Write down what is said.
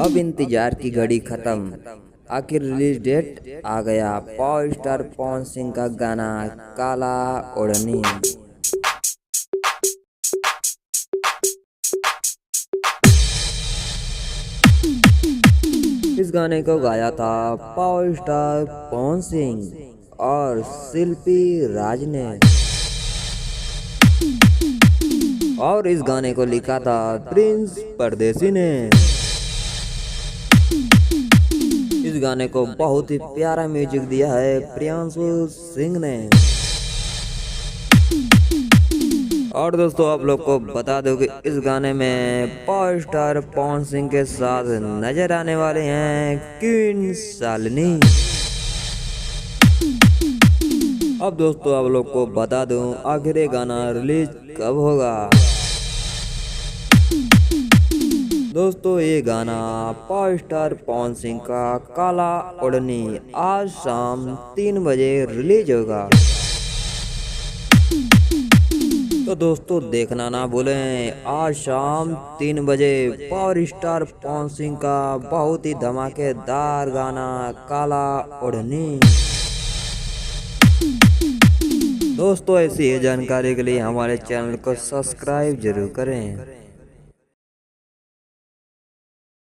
अब इंतजार की घड़ी खत्म, आखिर रिलीज डेट आ गया। पावर स्टार पवन सिंह का गाना काला ओढ़नी। इस गाने को गाया था पावर स्टार पवन सिंह और शिल्पी राज ने, और इस गाने को लिखा था प्रिंस परदेसी ने। इस गाने को बहुत ही प्यारा म्यूजिक दिया है प्रियांशु सिंह ने। और दोस्तों आप लोग को बता दो कि इस गाने में पावर स्टार पवन सिंह के साथ नजर आने वाले हैं क्वीन शालिनी। अब दोस्तों आप लोग को बता दूं आखिर ये गाना रिलीज कब होगा। दोस्तों ये गाना पावर स्टार पवन सिंह का काला ओढ़नी आज शाम 3 बजे रिलीज होगा। तो दोस्तों देखना ना भूलें, आज शाम 3 बजे पावर स्टार पवन सिंह का बहुत ही धमाकेदार गाना काला ओढ़नी। दोस्तों ऐसी ही जानकारी के लिए हमारे चैनल को सब्सक्राइब जरूर करें।